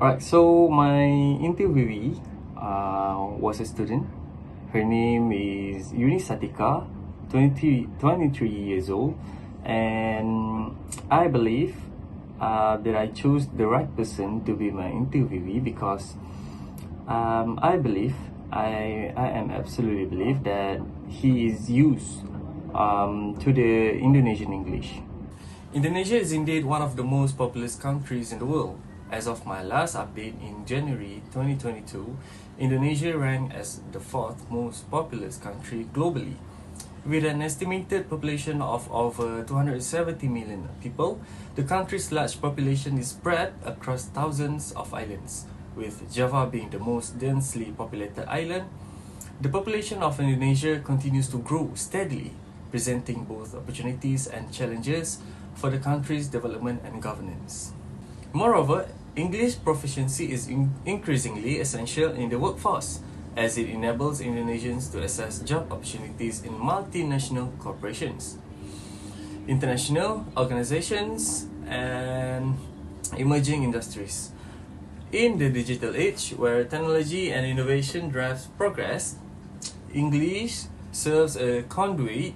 Alright, so my interviewee was a student. Her name is Yuni Satika, 23 years old, and I believe that I chose the right person to be my interviewee because I am absolutely believe that he is used to the Indonesian English. Indonesia is indeed one of the most populous countries in the world. As of my last update in January 2022, Indonesia ranked as the fourth most populous country globally. With an estimated population of over 270 million people, the country's large population is spread across thousands of islands, with Java being the most densely populated island. The population of Indonesia continues to grow steadily, presenting both opportunities and challenges for the country's development and governance. Moreover, English proficiency is increasingly essential in the workforce, as it enables Indonesians to access job opportunities in multinational corporations, international organizations, and emerging industries. In the digital age, where technology and innovation drives progress, English serves a conduit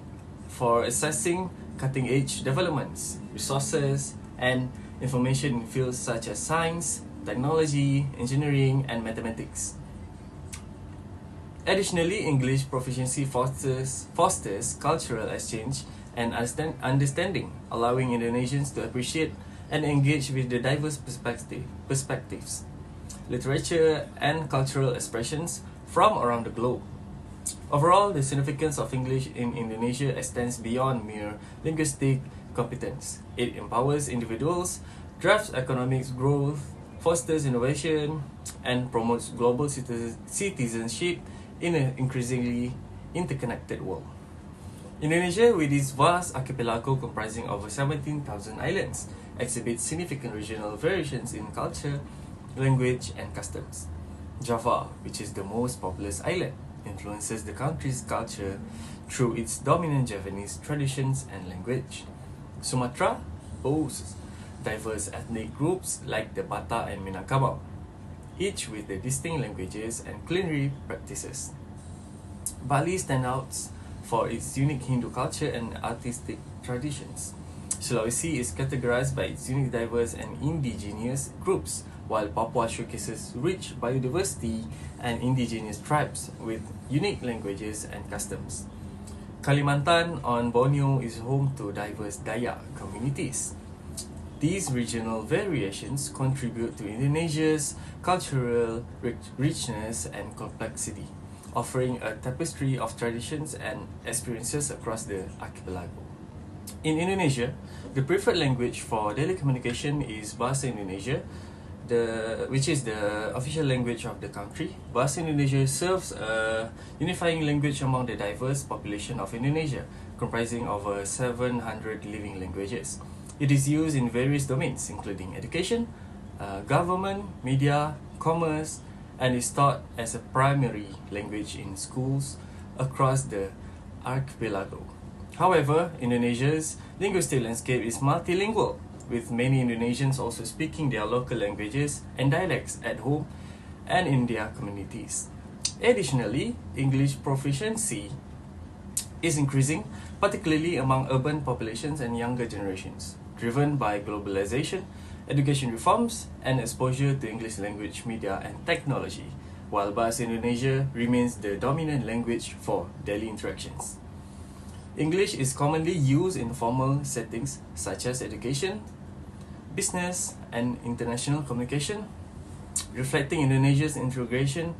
for accessing cutting-edge developments, resources, and information in fields such as science, technology, engineering, and mathematics. Additionally, English proficiency fosters cultural exchange and understanding, allowing Indonesians to appreciate and engage with the diverse perspectives, literature, and cultural expressions from around the globe. Overall, the significance of English in Indonesia extends beyond mere linguistic competence. It empowers individuals, drives economic growth, fosters innovation, and promotes global citizenship in an increasingly interconnected world. Indonesia, with its vast archipelago comprising over 17,000 islands, exhibits significant regional variations in culture, language, and customs. Java, which is the most populous island, influences the country's culture through its dominant Javanese traditions and language. Sumatra boasts diverse ethnic groups like the Batak and Minangkabau, each with their distinct languages and culinary practices. Bali stands out for its unique Hindu culture and artistic traditions. Sulawesi is categorized by its unique, diverse, and indigenous groups, while Papua showcases rich biodiversity and indigenous tribes with unique languages and customs. Kalimantan on Borneo is home to diverse Dayak communities. These regional variations contribute to Indonesia's cultural richness and complexity, offering a tapestry of traditions and experiences across the archipelago. In Indonesia, the preferred language for daily communication is Bahasa Indonesia, which is the official language of the country. Bahasa Indonesia serves a unifying language among the diverse population of Indonesia, comprising over 700 living languages. It is used in various domains, including education, government, media, commerce, and is taught as a primary language in schools across the archipelago. However, Indonesia's linguistic landscape is multilingual, with many Indonesians also speaking their local languages and dialects at home and in their communities. Additionally, English proficiency is increasing, particularly among urban populations and younger generations, driven by globalization, education reforms, and exposure to English language media and technology, while Bahasa Indonesia remains the dominant language for daily interactions. English is commonly used in formal settings such as education, business, and international communication, reflecting Indonesia's integration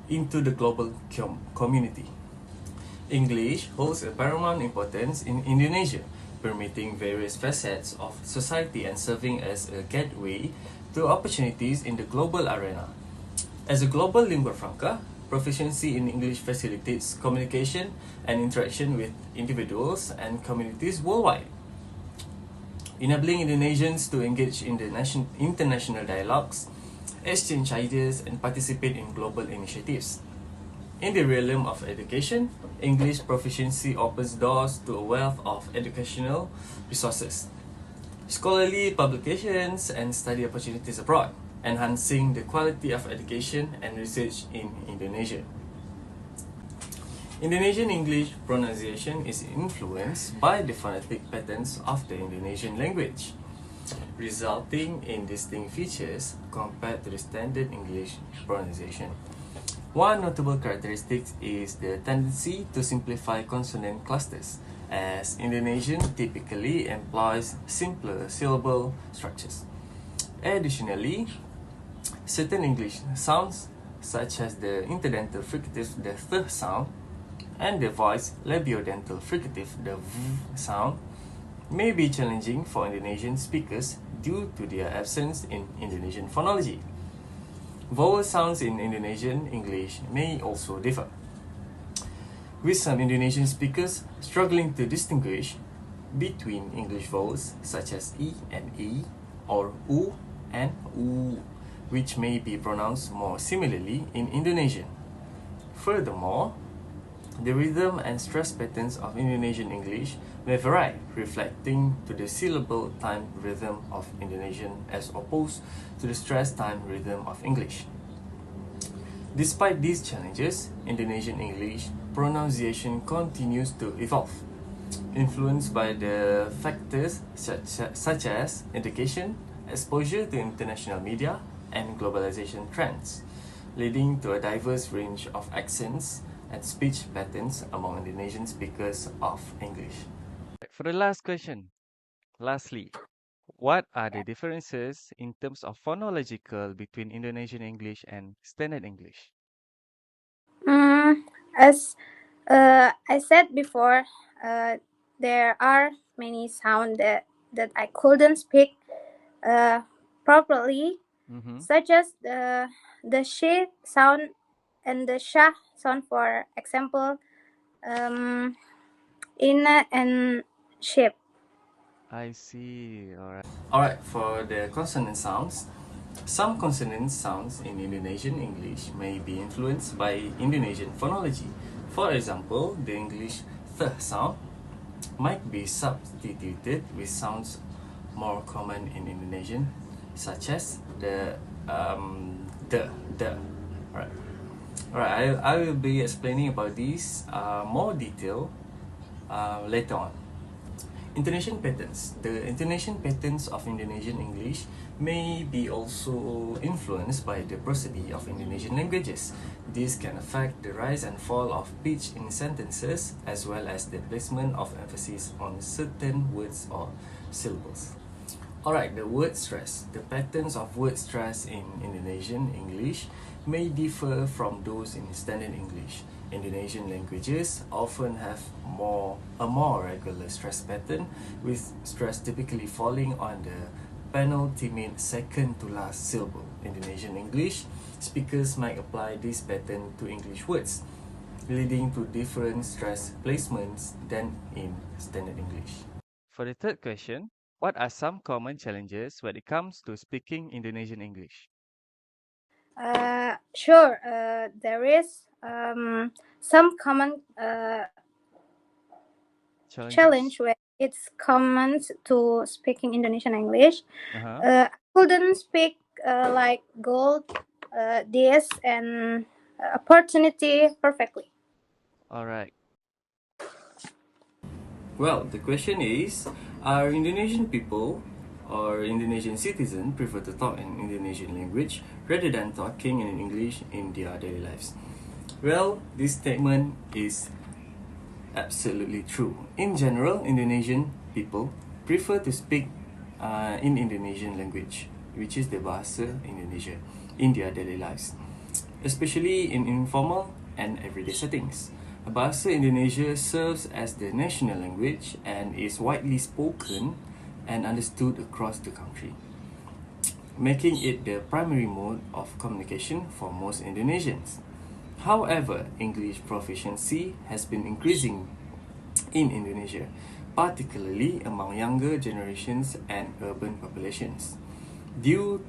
into the global community. English holds a paramount importance in Indonesia, permeating various facets of society and serving as a gateway to opportunities in the global arena. As a global lingua franca, proficiency in English facilitates communication and interaction with individuals and communities worldwide, enabling Indonesians to engage in the international dialogues, exchange ideas, and participate in global initiatives. In the realm of education, English proficiency opens doors to a wealth of educational resources, scholarly publications, and study opportunities abroad. enhancing the quality of education and research in Indonesia. Indonesian English pronunciation is influenced by the phonetic patterns of the Indonesian language, resulting in distinct features compared to the standard English pronunciation. One notable characteristic is the tendency to simplify consonant clusters, as Indonesian typically employs simpler syllable structures. Additionally, certain English sounds, such as the interdental fricative, the th sound, and the voice labiodental fricative, the v sound, may be challenging for Indonesian speakers due to their absence in Indonesian phonology. Vowel sounds in Indonesian English may also differ, with some Indonesian speakers struggling to distinguish between English vowels such as E and E or U and U, which may be pronounced more similarly in Indonesian. Furthermore, the rhythm and stress patterns of Indonesian English may vary, reflecting to the syllable time rhythm of Indonesian as opposed to the stress time rhythm of English. Despite these challenges, Indonesian English pronunciation continues to evolve, influenced by the factors such as education, exposure to international media, and globalization trends, leading to a diverse range of accents and speech patterns among Indonesian speakers of English. For the last question, lastly, what are the differences in terms of phonological between Indonesian English and Standard English? As I said before, there are many sounds that I couldn't speak uh, properly, Mm-hmm. such as the sh sound and the sh sound. For example, in and shape. I see. All right. Alright, for the consonant sounds, some consonant sounds in Indonesian English may be influenced by Indonesian phonology. For example, the English th sound might be substituted with sounds more common in Indonesian, such as the. Alright. Alright, I will be explaining about these more detail later on. Intonation patterns. The intonation patterns of Indonesian English may be also influenced by the prosody of Indonesian languages. This can affect the rise and fall of pitch in sentences as well as the placement of emphasis on certain words or syllables. Alright, the word stress. The patterns of word stress in Indonesian English may differ from those in Standard English. Indonesian languages often have a more regular stress pattern, with stress typically falling on the penultimate second to last syllable. Indonesian English speakers might apply this pattern to English words, leading to different stress placements than in Standard English. For the third question, what are some common challenges when it comes to speaking Indonesian English? Sure, there is some common challenge Challenges. when it's common to speaking Indonesian English. Uh-huh. I couldn't speak like gold, this and opportunity perfectly. All right. Well, the question is, are Indonesian people or Indonesian citizens prefer to talk in Indonesian language rather than talking in English in their daily lives? Well, this statement is absolutely true. In general, Indonesian people prefer to speak in Indonesian language, which is the bahasa Indonesia, in their daily lives, especially in informal and everyday settings. Bahasa Indonesia serves as the national language and is widely spoken and understood across the country, making it the primary mode of communication for most Indonesians. However, English proficiency has been increasing in Indonesia, particularly among younger generations and urban populations. Due,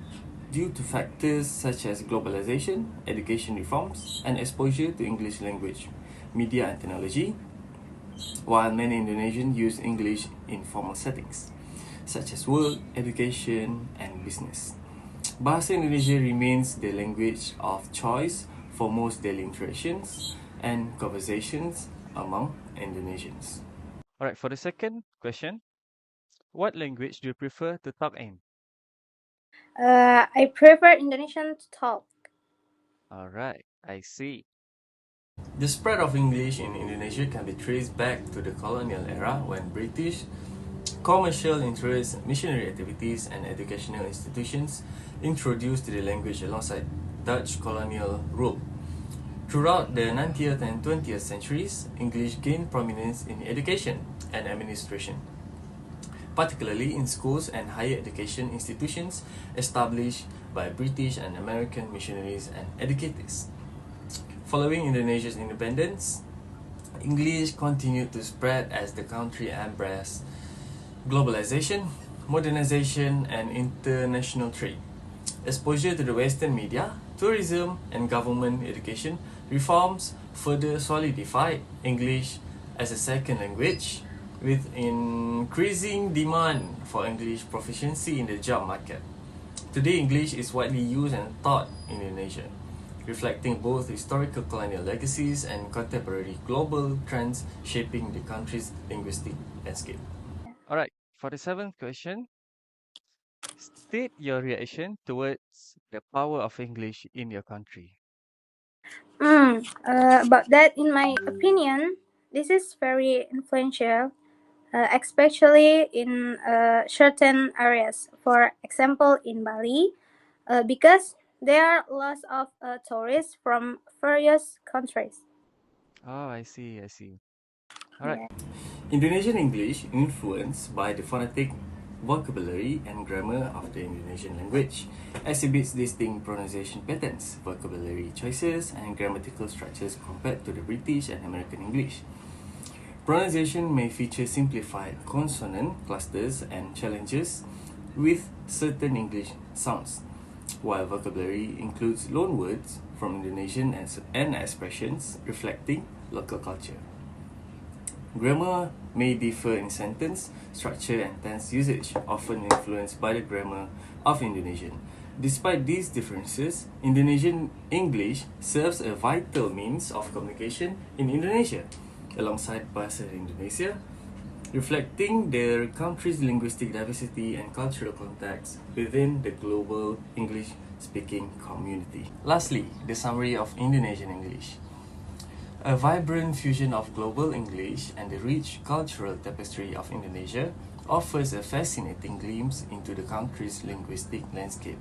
due to factors such as globalization, education reforms, and exposure to English language, media and technology, while many Indonesians use English in formal settings, such as work, education, and business. Bahasa Indonesia remains the language of choice for most daily interactions and conversations among Indonesians. All right, for the second question, what language do you prefer to talk in? I prefer Indonesian to talk. All right, I see. The spread of English in Indonesia can be traced back to the colonial era when British commercial interests, missionary activities, and educational institutions introduced the language alongside Dutch colonial rule. Throughout the 19th and 20th centuries, English gained prominence in education and administration, particularly in schools and higher education institutions established by British and American missionaries and educators. Following Indonesia's independence, English continued to spread as the country embraced globalization, modernization, and international trade. Exposure to the Western media, tourism, and government education reforms further solidified English as a second language, with increasing demand for English proficiency in the job market. Today, English is widely used and taught in Indonesia, reflecting both historical colonial legacies and contemporary global trends shaping the country's linguistic landscape. All right, for the seventh question, state your reaction towards the power of English in your country. About that, in my opinion, this is very influential, especially in certain areas. For example, in Bali, because there are lots of tourists from various countries. Oh, I see, I see. All right, Yeah. Indonesian English influenced by the phonetic vocabulary and grammar of the Indonesian language exhibits distinct pronunciation patterns, vocabulary choices, and grammatical structures compared to the British and American English. Pronunciation may feature simplified consonant clusters and challenges with certain English sounds, while vocabulary includes loanwords from Indonesian and expressions reflecting local culture. Grammar may differ in sentence, structure, and tense usage, often influenced by the grammar of Indonesian. Despite these differences, Indonesian English serves a vital means of communication in Indonesia, alongside Bahasa Indonesia, reflecting their country's linguistic diversity and cultural context within the global English speaking community. Lastly, the summary of Indonesian English. A vibrant fusion of global English and the rich cultural tapestry of Indonesia offers a fascinating glimpse into the country's linguistic landscape.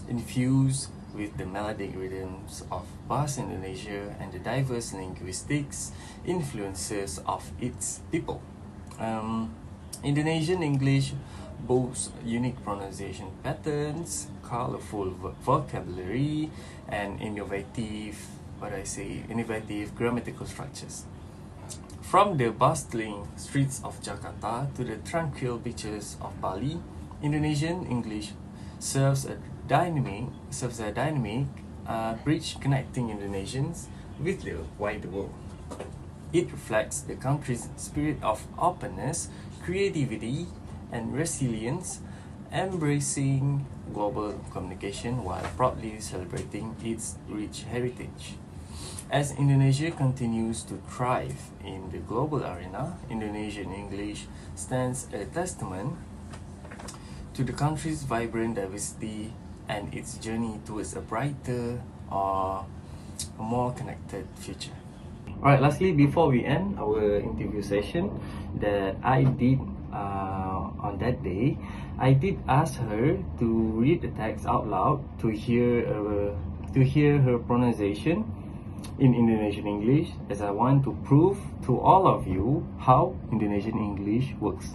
Infused with the melodic rhythms of Bahasa Indonesia and the diverse linguistics influences of its people. Indonesian English boasts unique pronunciation patterns, colorful vocabulary, and innovative grammatical structures. From the bustling streets of Jakarta to the tranquil beaches of Bali, Indonesian English serves a dynamic bridge connecting Indonesians with the wider world. It reflects the country's spirit of openness, creativity, and resilience, embracing global communication while proudly celebrating its rich heritage. As Indonesia continues to thrive in the global arena, Indonesian English stands a testament to the country's vibrant diversity and its journey towards a brighter or a more connected future. Alright, lastly, before we end our interview session that I did on that day, I did ask her to read the text out loud to hear her pronunciation in Indonesian English, as I want to prove to all of you how Indonesian English works.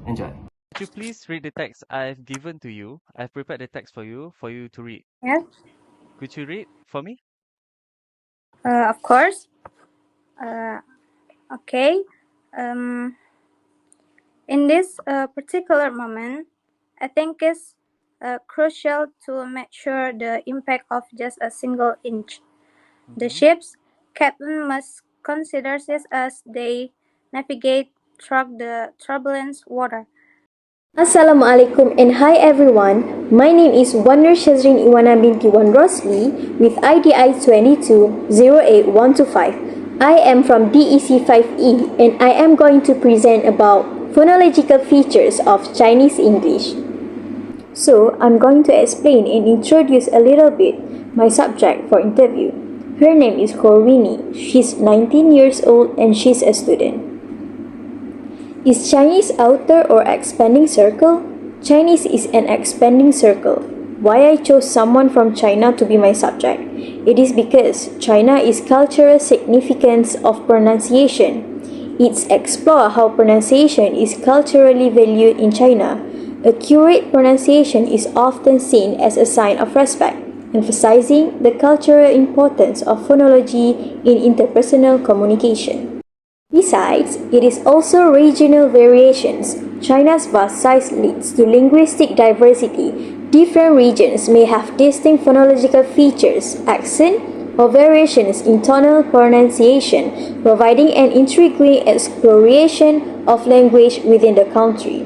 Enjoy. could you please read the text I've given to you? I've prepared the text for you to read. Yes. Could you read for me? Of course. Uh, okay. Um, in this particular moment, I think it's crucial to make sure the impact of just a single inch. The Mm-hmm. ship's captain must consider this as they navigate through the turbulent water. Assalamualaikum and hi everyone. My name is Wanur Shazrin Iwana binti Wan Rosli with IDI 2208125. I am from DEC 5E and I am going to present about phonological features of Chinese English. So, I'm going to explain and introduce a little bit my subject for interview. Her name is Corwini. She's 19 years old and she's a student. Is Chinese outer or expanding circle? Chinese is an expanding circle. Why I chose someone from China to be my subject? It is because China is cultural significance of pronunciation. It's explore how pronunciation is culturally valued in China. Accurate pronunciation is often seen as a sign of respect, emphasizing the cultural importance of phonology in interpersonal communication. Besides, it is also regional variations. China's vast size leads to linguistic diversity. Different regions may have distinct phonological features, accent, or variations in tonal pronunciation, providing an intriguing exploration of language within the country.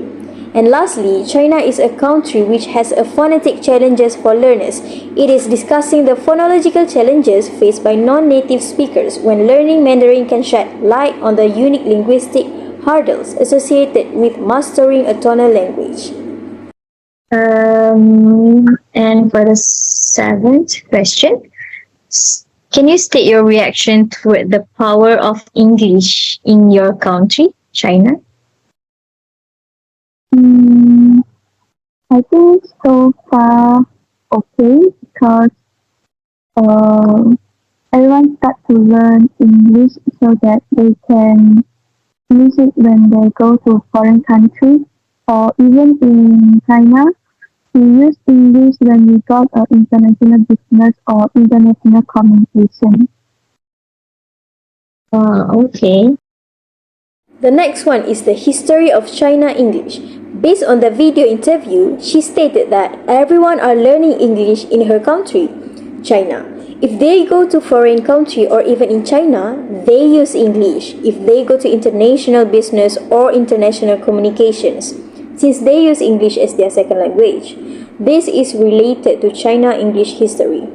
And lastly, China is a country which has a phonetic challenges for learners. It is discussing the phonological challenges faced by non-native speakers when learning Mandarin can shed light on the unique linguistic hurdles associated with mastering a tonal language. And for the seventh question, can you state your reaction toward the power of English in your country, China? I think so far okay because everyone start to learn English so that they can use it when they go to foreign countries or even in China. We use English when we got international business or international communication. Okay. The next one is the history of China English. Based on the video interview, she stated that everyone are learning English in her country, China. If they go to foreign country or even in China, they use English if they go to international business or international communications, since they use English as their second language. This is related to China English history.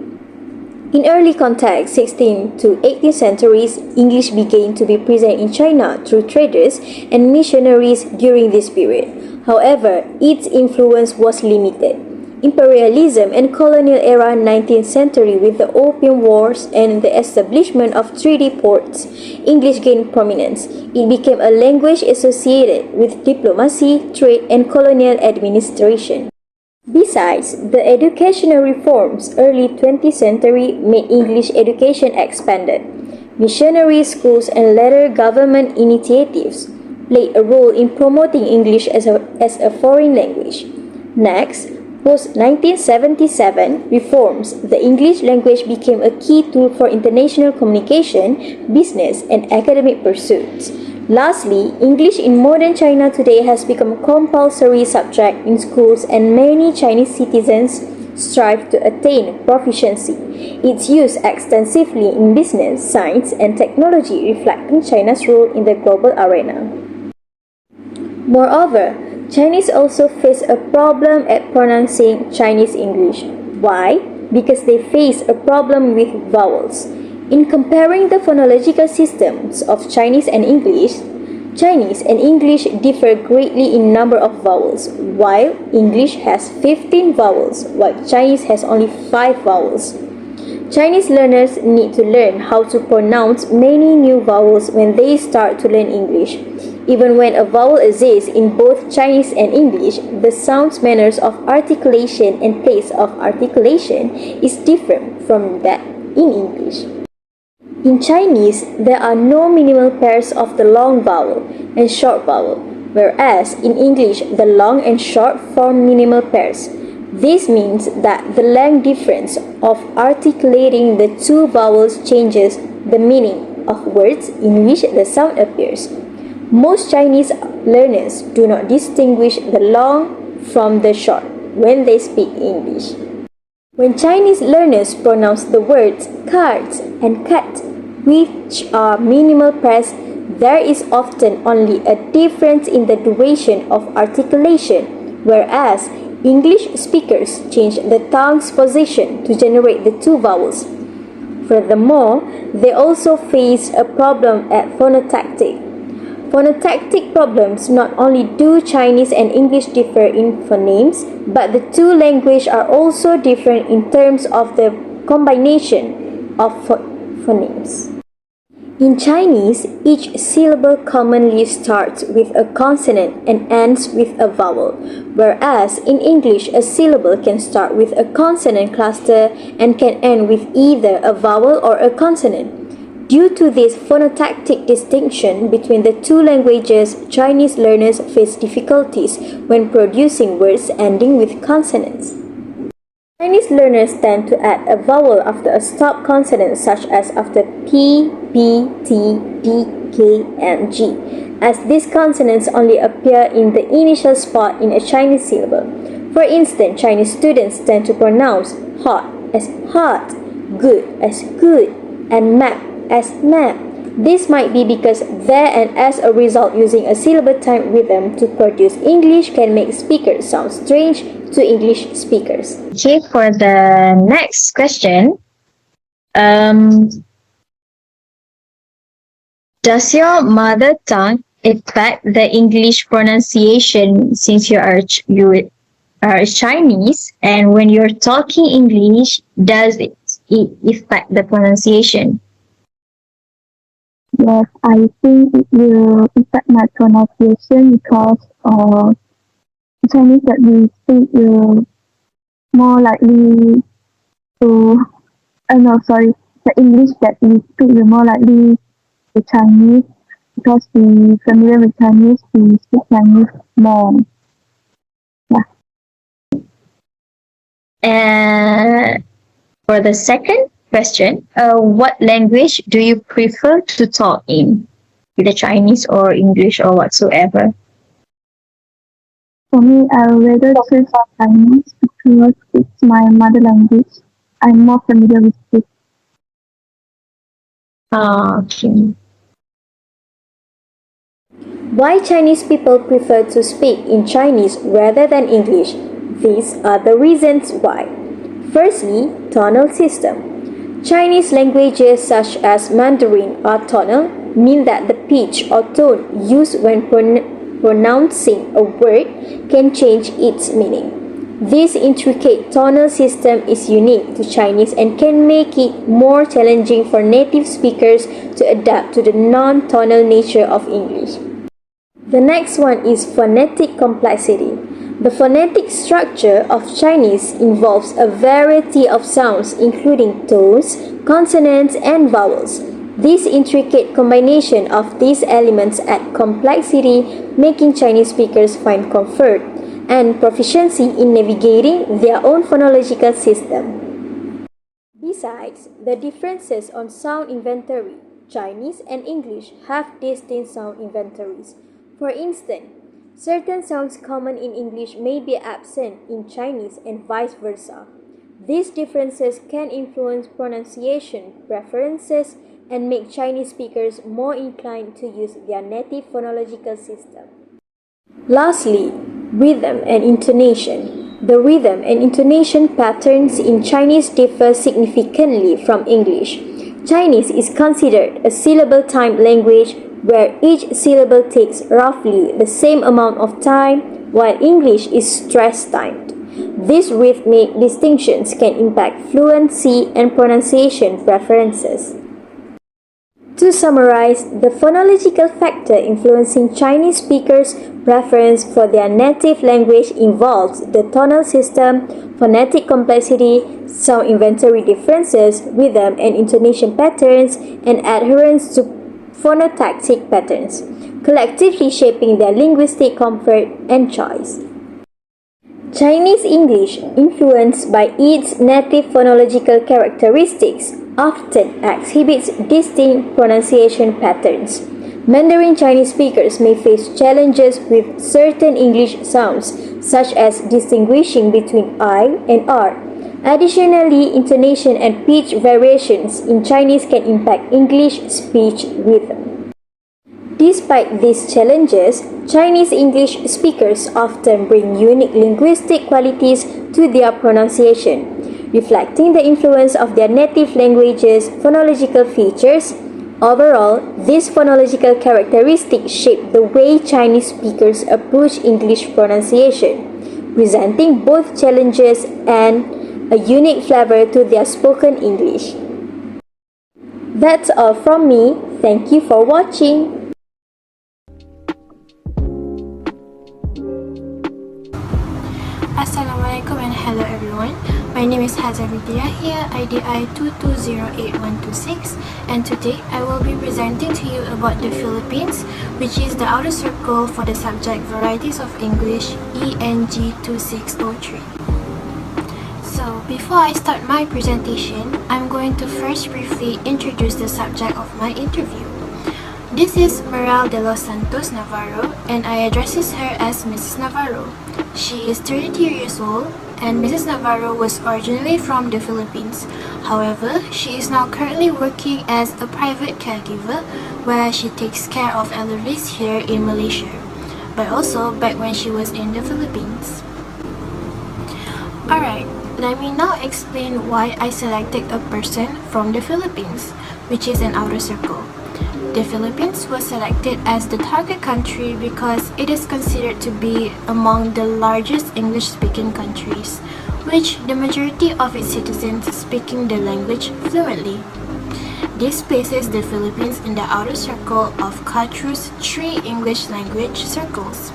In early context, 16th to 18th centuries, English began to be present in China through traders and missionaries during this period. However, its influence was limited. Imperialism and colonial era 19th century with the Opium Wars and the establishment of treaty ports, English gained prominence. It became a language associated with diplomacy, trade, and colonial administration. Besides, the educational reforms early 20th century made English education expanded. Missionary schools and later government initiatives played a role in promoting English as a foreign language. Next, post-1977 reforms, the English language became a key tool for international communication, business, and academic pursuits. Lastly, English in modern China today has become a compulsory subject in schools and many Chinese citizens strive to attain proficiency. It's used extensively in business, science, and technology, reflecting China's role in the global arena. Moreover, Chinese also face a problem at pronouncing Chinese English. Why? Because they face a problem with vowels. In comparing the phonological systems of Chinese and English differ greatly in number of vowels, while English has 15 vowels, while Chinese has only 5 vowels. Chinese learners need to learn how to pronounce many new vowels when they start to learn English. Even when a vowel exists in both Chinese and English, the sounds, manners of articulation, and place of articulation is different from that in English. In Chinese, there are no minimal pairs of the long vowel and short vowel, whereas in English, the long and short form minimal pairs. This means that the length difference of articulating the two vowels changes the meaning of words in which the sound appears. Most Chinese learners do not distinguish the long from the short when they speak English. When Chinese learners pronounce the words cards and cat, which are minimal pairs, there is often only a difference in the duration of articulation. whereas English speakers change the tongue's position to generate the two vowels. Furthermore, they also face a problem at phonotactic. Phonotactic problems: not only do Chinese and English differ in phonemes, but the two languages are also different in terms of the combination of phonemes. In Chinese, each syllable commonly starts with a consonant and ends with a vowel, whereas in English a syllable can start with a consonant cluster and can end with either a vowel or a consonant. Due to this phonotactic distinction between the two languages, Chinese learners face difficulties when producing words ending with consonants. Chinese learners tend to add a vowel after a stop consonant, such as after P, B, T, D, K, and G, as these consonants only appear in the initial spot in a Chinese syllable. For instance, Chinese students tend to pronounce hot as hot, good as good, and map as map. This might be because there, and as a result, using a syllable time rhythm to produce English can make speakers sound strange to English speakers. Okay, for the next question, does your mother tongue affect the English pronunciation since you are Chinese, and when you're talking English, does it affect the pronunciation? Yes, I think it will affect my pronunciation because the Chinese that we speak will more likely to, no, sorry, the English that we speak will more likely to Chinese because we familiar with Chinese, we speak Chinese more. And for the second question, what language do you prefer to talk in? Either Chinese or English or whatsoever. For me, I would rather choose Chinese because it's my mother language. I'm more familiar with it. Okay. Why Chinese people prefer to speak in Chinese rather than English? These are the reasons why. Firstly, tonal system. Chinese languages such as Mandarin are tonal, mean that the pitch or tone used when pronouncing a word can change its meaning. This intricate tonal system is unique to Chinese and can make it more challenging for native speakers to adapt to the non-tonal nature of English. The next one is phonetic complexity. The phonetic structure of Chinese involves a variety of sounds including tones, consonants, and vowels. This intricate combination of these elements add complexity, making Chinese speakers find comfort and proficiency in navigating their own phonological system. Besides the differences on sound inventory, Chinese and English have distinct sound inventories. For instance, certain sounds common in English may be absent in Chinese and vice versa. These differences can influence pronunciation preferences and make Chinese speakers more inclined to use their native phonological system. Lastly, rhythm and intonation. The rhythm and intonation patterns in Chinese differ significantly from English. Chinese is considered a syllable-timed language where each syllable takes roughly the same amount of time, while English is stress-timed. These rhythmic distinctions can impact fluency and pronunciation preferences. To summarize, the phonological factor influencing Chinese speakers' preference for their native language involves the tonal system, phonetic complexity, sound inventory differences, rhythm and intonation patterns, and adherence to phonotactic patterns, collectively shaping their linguistic comfort and choice. Chinese English, influenced by its native phonological characteristics, often exhibits distinct pronunciation patterns. Mandarin Chinese speakers may face challenges with certain English sounds, such as distinguishing between I and R. Additionally, intonation and pitch variations in Chinese can impact English speech rhythm. Despite these challenges, Chinese English speakers often bring unique linguistic qualities to their pronunciation, reflecting the influence of their native language's phonological features. Overall, these phonological characteristics shape the way Chinese speakers approach English pronunciation, presenting both challenges and a unique flavor to their spoken English. That's all from me. Thank you for watching. Assalamualaikum and hello everyone. My name is Hazaridya here, IDI 2208126, and today I will be presenting to you about the Philippines, which is the outer circle for the subject Varieties of English ENG 2603. So, before I start my presentation, I'm going to first briefly introduce the subject of my interview. This is Meral de los Santos Navarro, and I addresses her as Mrs. Navarro. She is 32 years old, and Mrs. Navarro was originally from the Philippines. However, she is now currently working as a private caregiver, where she takes care of elderlies here in Malaysia, but also back when she was in the Philippines. Alright, let me now explain why I selected a person from the Philippines, which is an outer circle. The Philippines was selected as the target country because it is considered to be among the largest English-speaking countries, which the majority of its citizens speaking the language fluently. This places the Philippines in the outer circle of CATRU's 3 English language circles.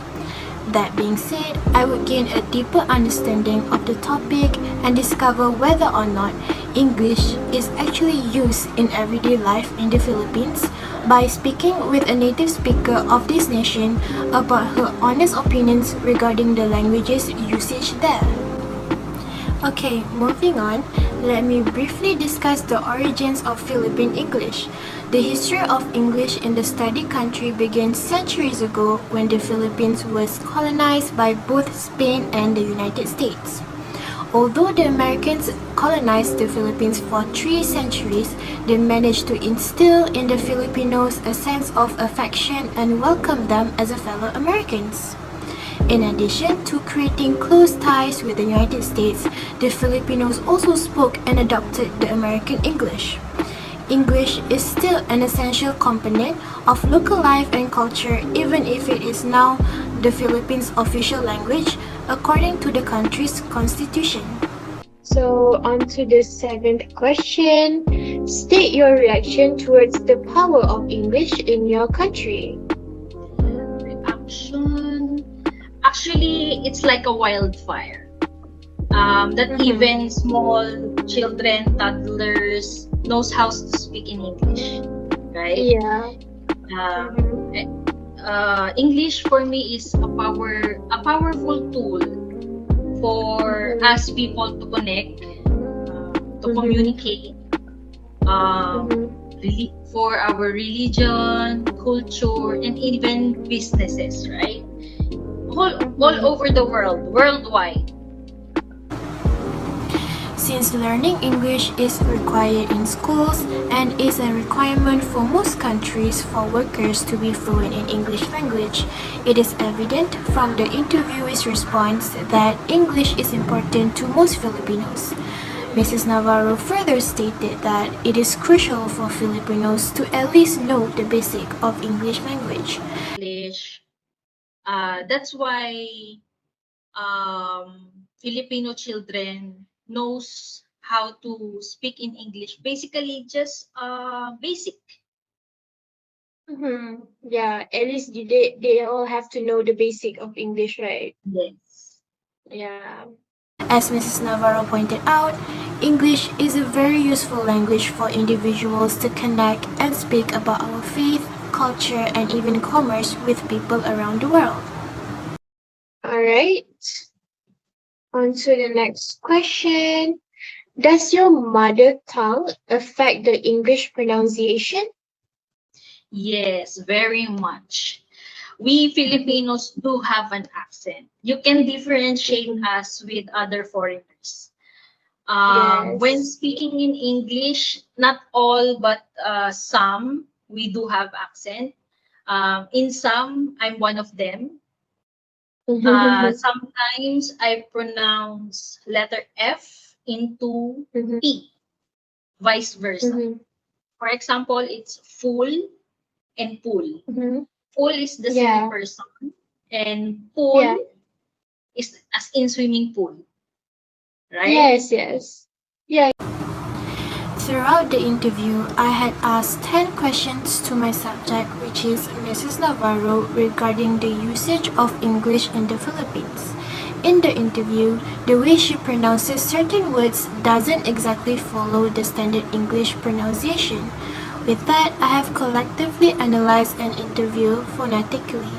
That being said, I would gain a deeper understanding of the topic and discover whether or not English is actually used in everyday life in the Philippines by speaking with a native speaker of this nation about her honest opinions regarding the language's usage there. Okay, moving on, let me briefly discuss the origins of Philippine English. The history of English in the study country began centuries ago when the Philippines was colonized by both Spain and the United States. Although the Americans colonized the Philippines for 3 centuries, they managed to instill in the Filipinos a sense of affection and welcome them as a fellow Americans. In addition to creating close ties with the United States, the Filipinos also spoke and adopted the American English. English is still an essential component of local life and culture, even if it is now the Philippines' official language, according to the country's constitution. So, on to the 7th question. State your reaction towards the power of English in your country. Reaction. Actually, it's like a wildfire. That even small children, toddlers, knows how to speak in English, right? Yeah. English for me is a powerful tool for us people to connect, to communicate, for our religion, culture, and even businesses, right? All over the world, worldwide. Since learning English is required in schools and is a requirement for most countries for workers to be fluent in English language, it is evident from the interviewee's response that English is important to most Filipinos. Mrs. Navarro further stated that it is crucial for Filipinos to at least know the basic of English language. English. That's why Filipino children knows how to speak in English. Basically, just basic. Yeah, at least they all have to know the basic of English, right? Yes. Yeah. As Mrs. Navarro pointed out, English is a very useful language for individuals to connect and speak about our faith, culture, and even commerce with people around the world. Alright. On to the next question. Does your mother tongue affect the English pronunciation? Yes, very much. We Filipinos do have an accent. You can differentiate us with other foreigners. When speaking in English, not all but some, we do have accent. In some, I'm one of them. Sometimes I pronounce letter F into P, vice versa. For example, it's full and pool. Full is the silly person, and pool is as in swimming pool, right? Yes. Throughout the interview, I had asked 10 questions to my subject, which is Mrs. Navarro, regarding the usage of English in the Philippines. In the interview, the way she pronounces certain words doesn't exactly follow the standard English pronunciation. With that, I have collectively analyzed an interview phonetically.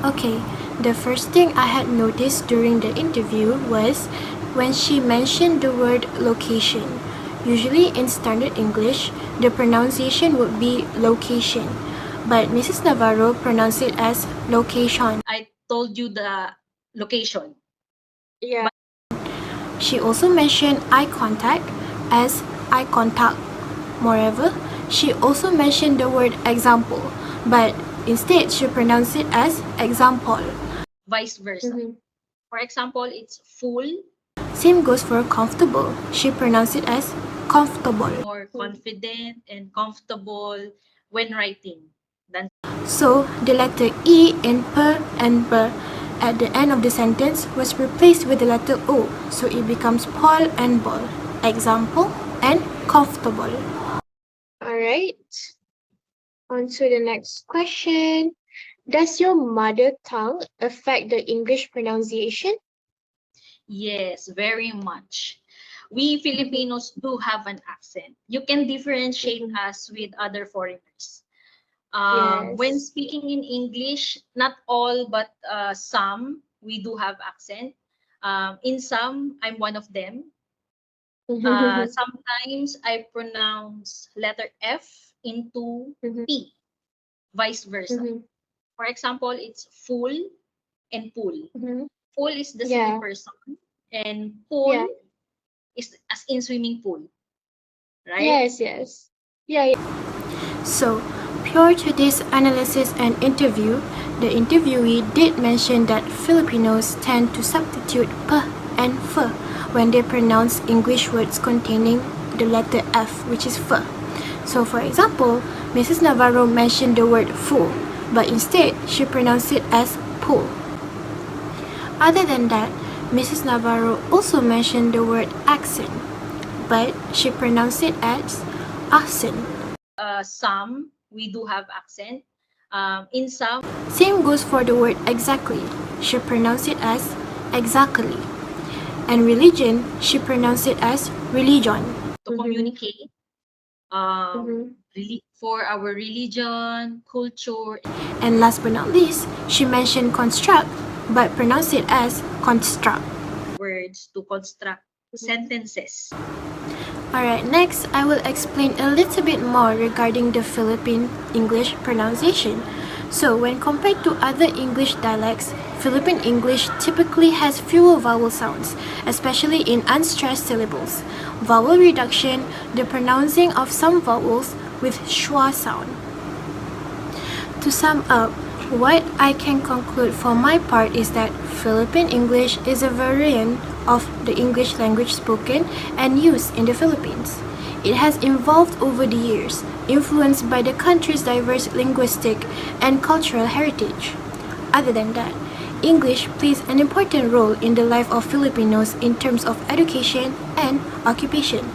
Okay, the first thing I had noticed during the interview was when she mentioned the word location. Usually in standard English, the pronunciation would be location, but Mrs. Navarro pronounced it as location. I told you the location. She also mentioned eye contact as eye contact. Moreover, she also mentioned the word example, but instead she pronounced it as example. Vice versa. For example, it's full, Same goes for comfortable. She pronounced it as comfortable. more confident and comfortable when writing than So the letter E in per and ber at the end of the sentence was replaced with the letter O, so it becomes Paul and ball. Example and comfortable. Alright. On to the next question. Does your mother tongue affect the English pronunciation? Yes, very much. We Filipinos do have an accent. You can differentiate us with other foreigners. When speaking in English, not all, but some, we do have accent. In some, I'm one of them. Sometimes I pronounce letter F into P, vice versa. For example, it's full and pool. Full is the silly person, and pool is as in swimming pool, right? Yes. So, prior to this analysis and interview, the interviewee did mention that Filipinos tend to substitute p and f when they pronounce English words containing the letter F, which is f. So, for example, Mrs. Navarro mentioned the word full, but instead she pronounced it as pool. Other than that, Mrs. Navarro also mentioned the word accent, but she pronounced it as accent. Some, we do have accent. In some, Same goes for the word exactly. She pronounced it as exactly. And religion, she pronounced it as religion. to communicate for our religion, culture, And last but not least, she mentioned construct, but pronounced it as construct. words to construct sentences. Alright, next I will explain a little bit more regarding the Philippine English pronunciation. So, when compared to other English dialects, Philippine English typically has fewer vowel sounds, especially in unstressed syllables. Vowel reduction, the pronouncing of some vowels with schwa sound. To sum up, what I can conclude for my part is that Philippine English is a variant of the English language spoken and used in the Philippines. It has evolved over the years, influenced by the country's diverse linguistic and cultural heritage. Other than that, English plays an important role in the life of Filipinos in terms of education and occupation.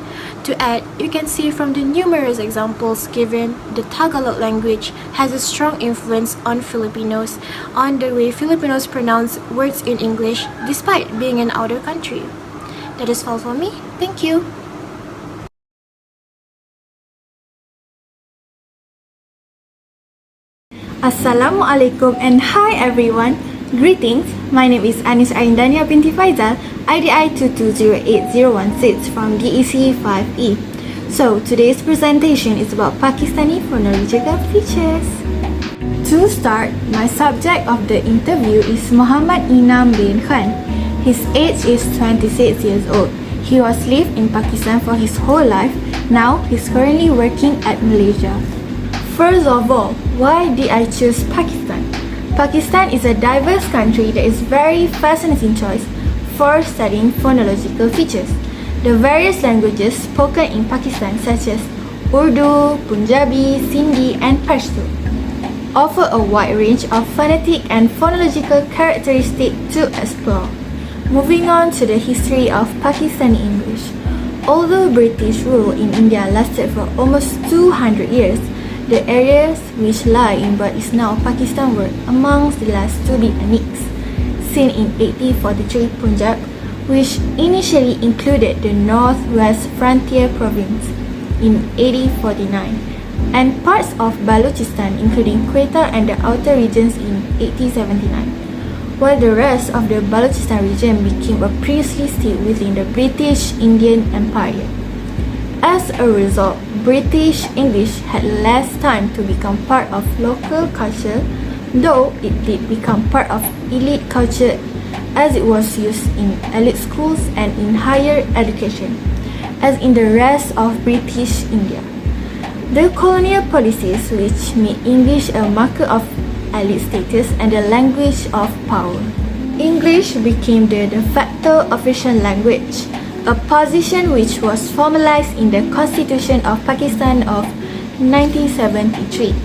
To add, you can see from the numerous examples given, the Tagalog language has a strong influence on Filipinos, on the way Filipinos pronounce words in English despite being in outer country. That is all for me. Thank you. Assalamualaikum and hi everyone. Greetings, my name is Anis Aindania binti Faizal, IDI 2208016 from DEC 5E. So, today's presentation is about Pakistani phonological features. To start, my subject of the interview is Muhammad Inam bin Khan. His age is 26 years old. He was lived in Pakistan for his whole life. Now, he's currently working at Malaysia. First of all, why did I choose Pakistan? Pakistan is a diverse country that is very fascinating choice for studying phonological features. The various languages spoken in Pakistan such as Urdu, Punjabi, Sindhi and Pashto offer a wide range of phonetic and phonological characteristics to explore. Moving on to the history of Pakistani English. Although British rule in India lasted for almost 200 years, the areas which lie in what is now Pakistan were amongst the last to be annexed. Seen in 1843 Punjab, which initially included the northwest frontier province in 1849, and parts of Balochistan including Quetta and the outer regions in 1879, while the rest of the Balochistan region became a princely state within the British Indian Empire. As a result, British English had less time to become part of local culture, though it did become part of elite culture as it was used in elite schools and in higher education, as in the rest of British India. The colonial policies which made English a marker of elite status and a language of power. English became the de facto official language, a position which was formalized in the Constitution of Pakistan of 1973.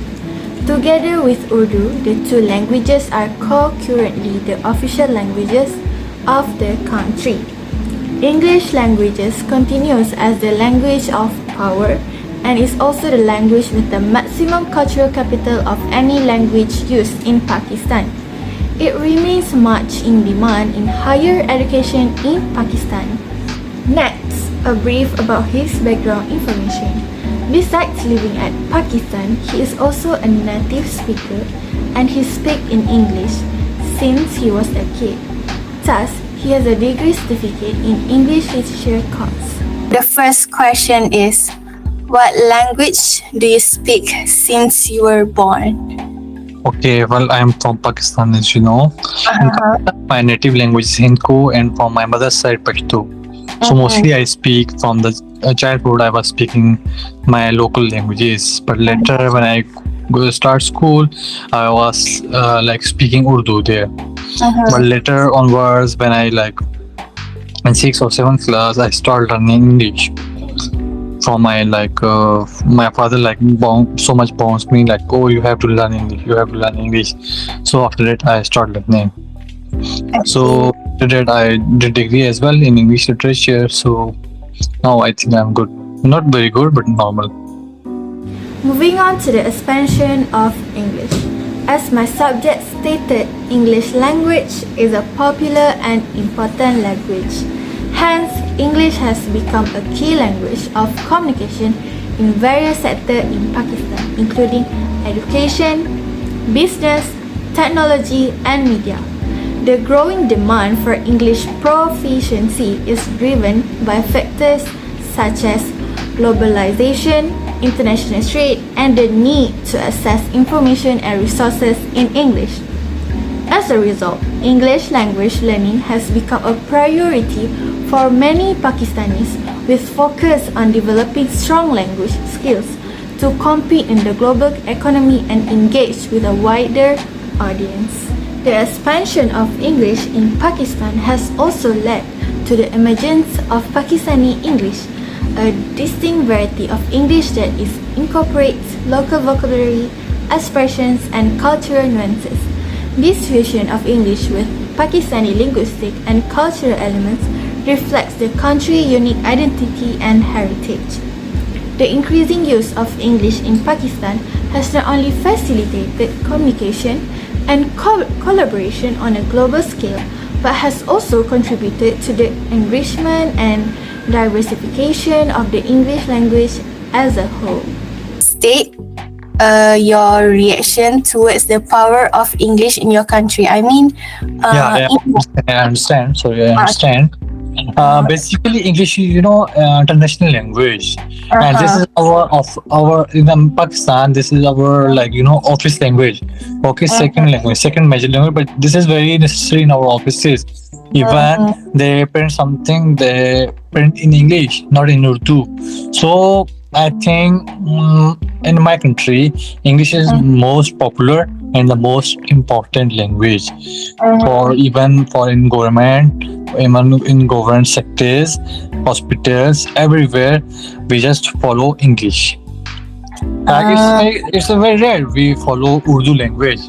Together with Urdu, the two languages are concurrently the official languages of the country. English languages continues as the language of power and is also the language with the maximum cultural capital of any language used in Pakistan. It remains much in demand in higher education in Pakistan. Next, a brief about his background information. Besides living at Pakistan, he is also a native speaker and he speaks in English since he was a kid. Thus, he has a degree certificate in English Literature course. The first question is, what language do you speak since you were born? Okay, well, I'm from Pakistan, as you know. My native language is Hindi, and from my mother's side, Pashto. So mostly I speak from the childhood. I was speaking my local languages, but later when I go start school, I was like speaking Urdu there. But later onwards, when I like in 6th or 7th class, I started learning English. From my my father so much bounds me like, oh, you have to learn English, you have to learn English. So after that I started learning. So after that I did degree as well in English literature. So now I think I'm good, not very good but normal. Moving on to the expansion of English. As my subject stated, English language is a popular and important language. Hence, English has become a key language of communication in various sectors in Pakistan, including education, business, technology, and media. The growing demand for English proficiency is driven by factors such as globalization, international trade, and the need to access information and resources in English. As a result, English language learning has become a priority for many Pakistanis, with focus on developing strong language skills to compete in the global economy and engage with a wider audience. The expansion of English in Pakistan has also led to the emergence of Pakistani English, a distinct variety of English that incorporates local vocabulary, expressions, and cultural nuances. This fusion of English with Pakistani linguistic and cultural elements reflects the country's unique identity and heritage. The increasing use of English in Pakistan has not only facilitated communication and collaboration on a global scale, but has also contributed to the enrichment and diversification of the English language as a whole. State your reaction towards the power of English in your country. I mean, I understand. Sorry, I understand. Basically, English is international language, and this is our in Pakistan. This is our office language. Okay, second language, second major language, but this is very necessary in our offices. Even they print something, they print in English, not in Urdu. So I think in my country, English is most popular and the most important language for even for in government, even in government sectors, hospitals, everywhere. We just follow English. It's a very rare we follow Urdu language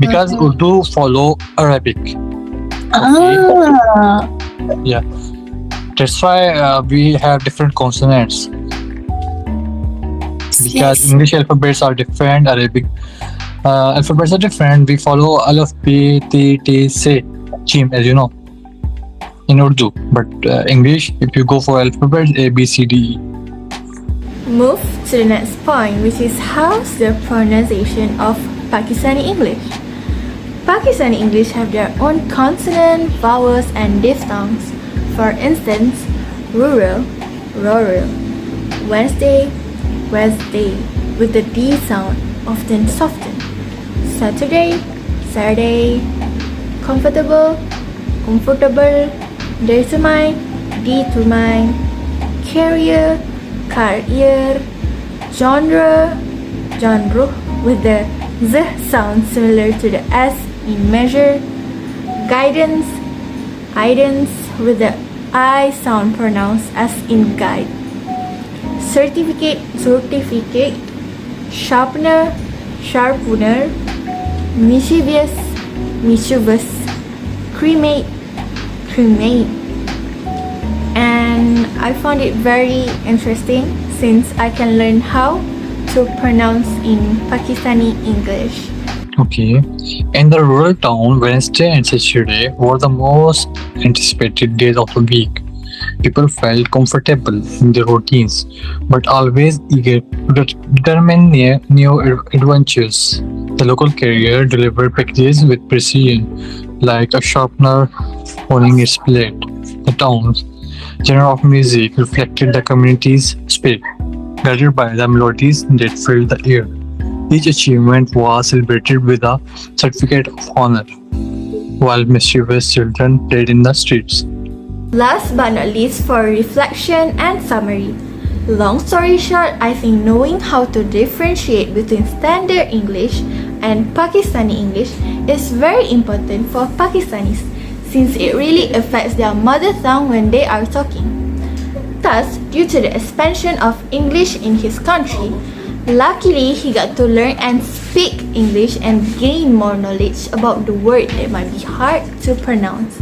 because Urdu follow Arabic. Okay, yeah, that's why we have different consonants because Yes. English alphabets are different, Arabic alphabets are different. We follow Alif, B, T, T, Se, Jim, as you know, in Urdu. But English, if you go for alphabets, A, B, C, D, E. Move to the next point, which is how's the pronunciation of Pakistani English. Pakistani English have their own consonant, vowels, and diphthongs. For instance, rural, rural, Wednesday, Wednesday, with the D sound often softened. Saturday, Saturday, comfortable, comfortable, determine, determine, carrier, career, genre, genre, with the Z sound similar to the S in measure, guidance, guidance, with the I sound pronounced as in guide, certificate, certificate, sharpener, sharpener, mischievous, mischievous, cremate, cremate. And I found it very interesting since I can learn how to pronounce in Pakistani English. Okay. In the rural town, Wednesday and Saturday were the most anticipated days of the week. People felt comfortable in their routines, but always eager to determine new adventures. The local carrier delivered packages with precision, like a sharpener holding its blade. The town's genre of music reflected the community's spirit, guided by the melodies that filled the air. Each achievement was celebrated with a certificate of honor, while mischievous children played in the streets. Last but not least, for reflection and summary. Long story short, I think knowing how to differentiate between standard English and Pakistani English is very important for Pakistanis since it really affects their mother tongue when they are talking. Thus, due to the expansion of English in his country, luckily he got to learn and speak English and gain more knowledge about the word that might be hard to pronounce.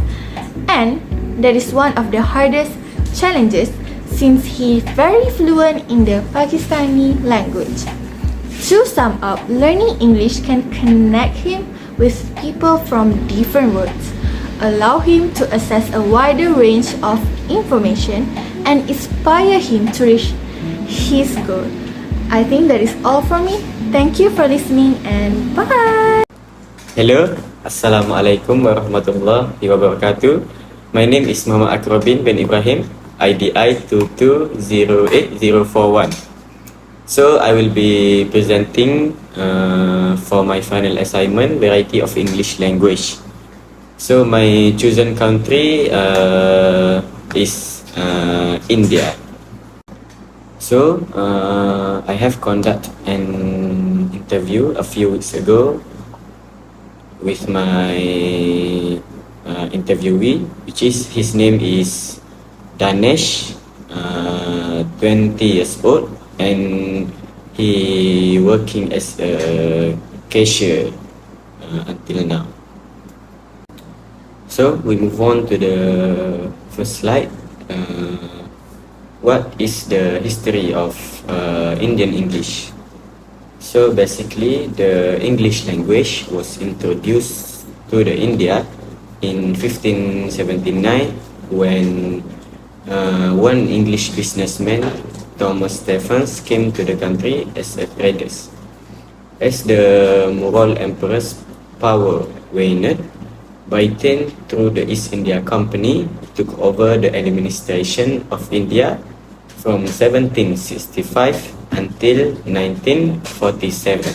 And that is one of the hardest challenges since he is very fluent in the Pakistani language. To sum up, learning English can connect him with people from different worlds, allow him to access a wider range of information, and inspire him to reach his goal. I think that is all from me. Thank you for listening and bye! Hello, Assalamualaikum warahmatullahi wabarakatuh. My name is Muhammad Akrobin bin Ibrahim, IDI 2208041. So I will be presenting for my final assignment, variety of English language. So my chosen country is India. So I have conducted an interview a few weeks ago with my interviewee, which is his name is Danesh, 20 years old, and he working as a cashier until now. So we move on to the first slide. What is the history of Indian English? So basically, the English language was introduced to the India in 1579 when one English businessman, Thomas Stephens, came to the country as a trader. As the Mughal emperor's power waned, Britain, through the East India Company, took over the administration of India from 1765 until 1947.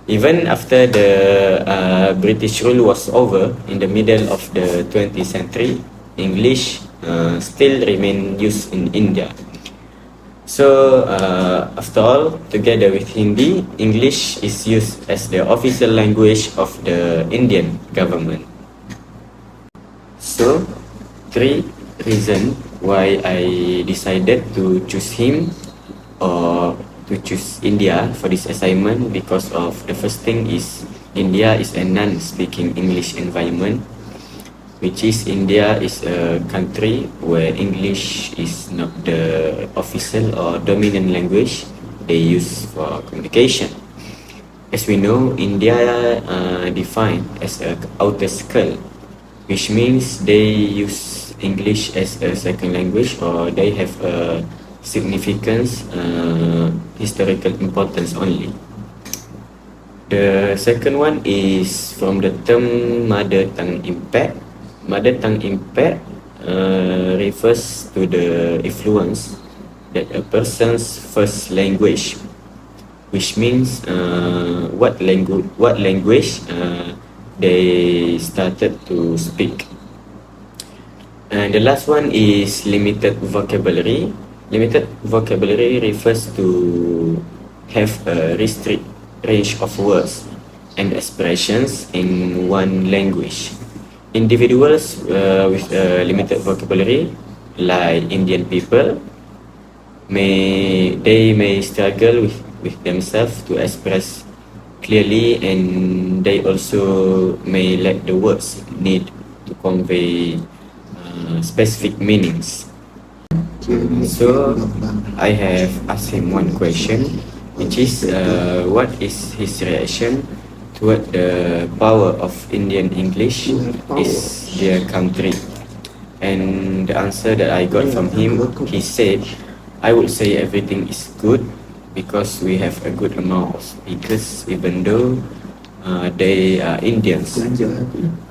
Even after the British rule was over in the middle of the 20th century, English still remained used in India. So, after all, together with Hindi, English is used as the official language of the Indian government. So, three reasons why I decided to choose him or to choose India for this assignment, because of the first thing is India is a non-speaking English environment, which is India is a country where English is not the official or dominant language they use for communication. As we know, India defined as a outer circle, which means they use English as a second language, or they have a significance, historical importance only. The second one is from the term mother tongue impact. Mother tongue impact refers to the influence that a person's first language, which means what language they started to speak. And the last one is limited vocabulary. Limited vocabulary refers to have a restricted range of words and expressions in one language. Individuals with a limited vocabulary, like Indian people, may struggle with themselves to express clearly, and they also may lack the words need to convey specific meanings. So I have asked him one question, which is what is his reaction toward the power of Indian English is their country. And the answer that I got from him, he said, I would say everything is good because we have a good amount of speakers, even though they are Indians.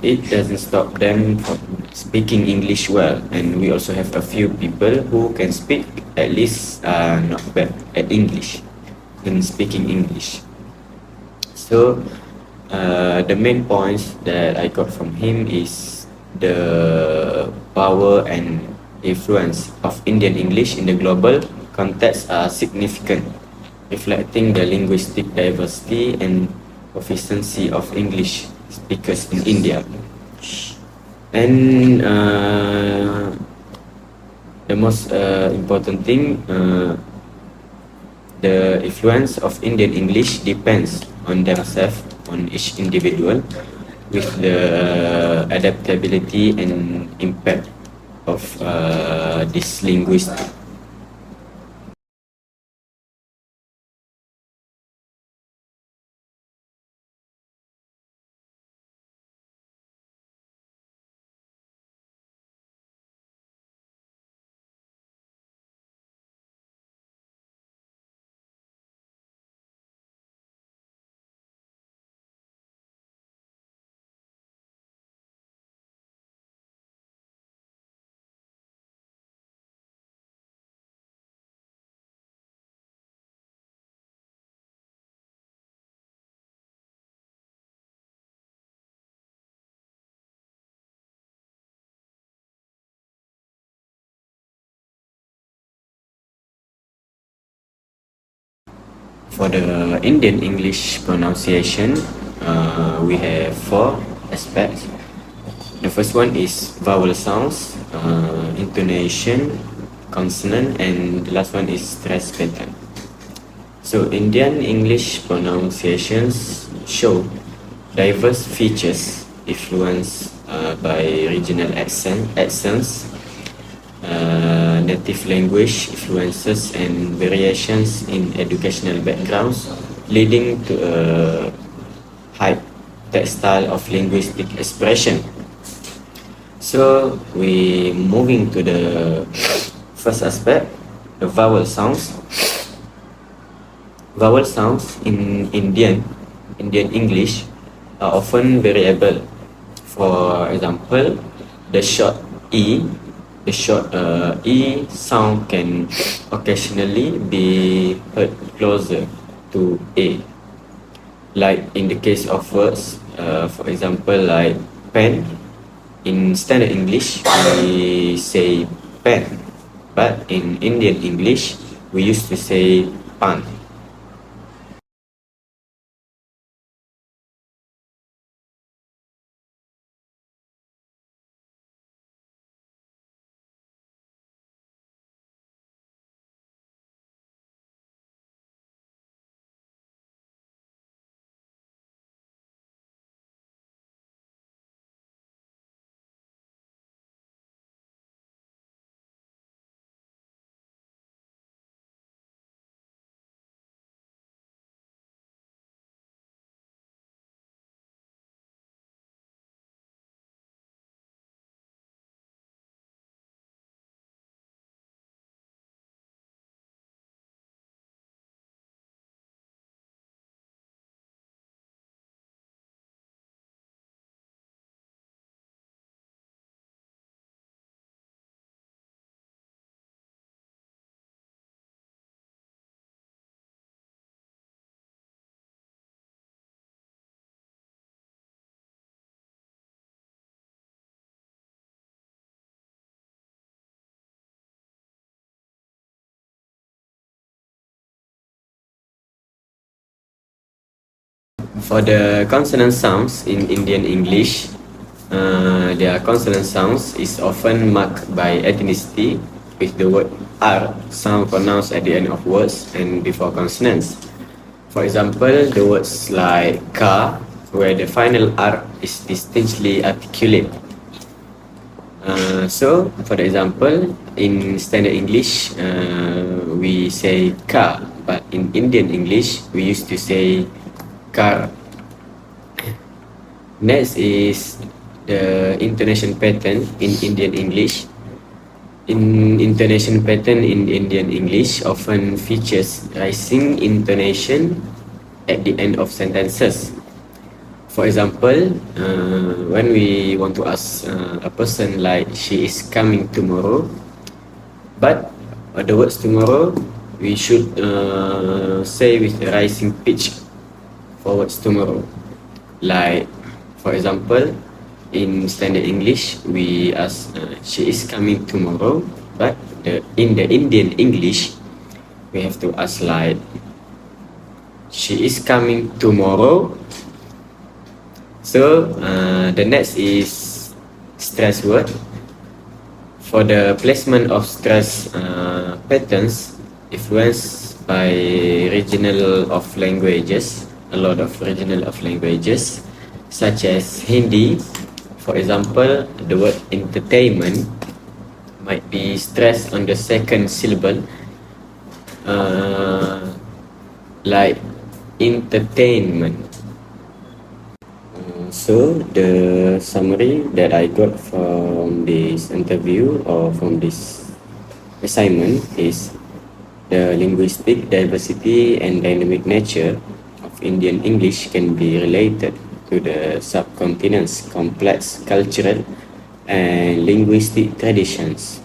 It doesn't stop them from speaking English well, and we also have a few people who can speak at least not bad at English, in speaking English. So the main points that I got from him is the power and influence of Indian English in the global context are significant, reflecting the linguistic diversity and proficiency of English speakers in India. And the most important thing, the influence of Indian English depends on themselves, on each individual, with the adaptability and impact of this linguistic. For the Indian English pronunciation, we have four aspects. The first one is vowel sounds, intonation, consonant, and the last one is stress pattern. So Indian English pronunciations show diverse features influenced by regional accents, native language influences, and variations in educational backgrounds, leading to a high textile of linguistic expression. So we moving to the first aspect, the vowel sounds. Vowel sounds in Indian English are often variable. For example, the short E sound can occasionally be heard closer to A. Like in the case of words, for example, like pen. In standard English, we say pen, but in Indian English, we used to say pan. For the consonant sounds in Indian English, their consonant sounds is often marked by ethnicity, with the word R sound pronounced at the end of words and before consonants. For example, the words like car, where the final R is distinctly articulate. So, for the example, in standard English, we say car, but in Indian English, we used to say car. Next is the intonation pattern in Indian English. Intonation pattern in Indian English often features rising intonation at the end of sentences. For example, when we want to ask a person like she is coming tomorrow, but the words tomorrow we should say with a rising pitch for words tomorrow. Like, for example, in standard English, we ask she is coming tomorrow, but in the Indian English, we have to ask like she is coming tomorrow. So the next is stress word. For the placement of stress patterns influenced by regional of languages, a lot of regional of languages, such as Hindi. For example, the word entertainment might be stressed on the second syllable, like entertainment. So the summary that I got from this interview or from this assignment is the linguistic diversity and dynamic nature of Indian English can be related to the subcontinent's complex cultural and linguistic traditions.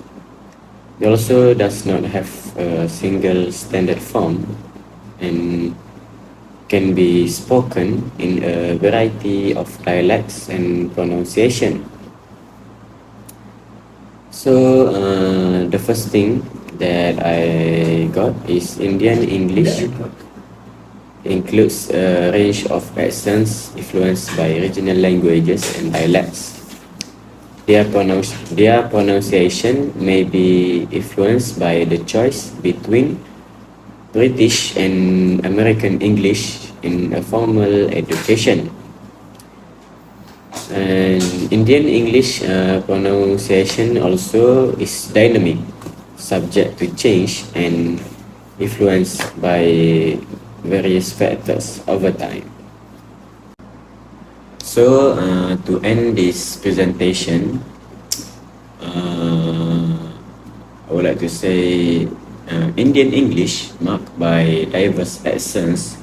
It also does not have a single standard form and can be spoken in a variety of dialects and pronunciation. So the first thing that I got is Indian English includes a range of accents influenced by regional languages and dialects. Their pronunciation may be influenced by the choice between British and American English in a formal education. And Indian English pronunciation also is dynamic, subject to change and influenced by various factors over time. So to end this presentation, I would like to say Indian English marked by diverse accents,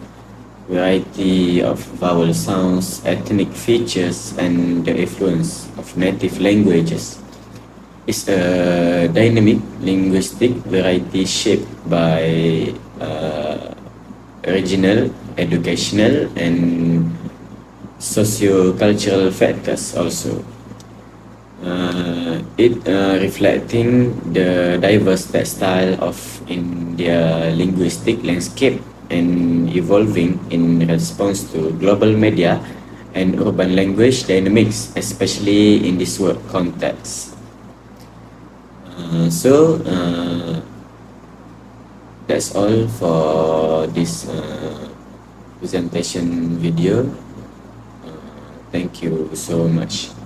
variety of vowel sounds, ethnic features, and the influence of native languages is a dynamic linguistic variety shaped by regional, educational, and socio-cultural factors also. It reflecting the diverse style of India linguistic landscape and evolving in response to global media and urban language dynamics, especially in this work context. That's all for this presentation video. Thank you so much.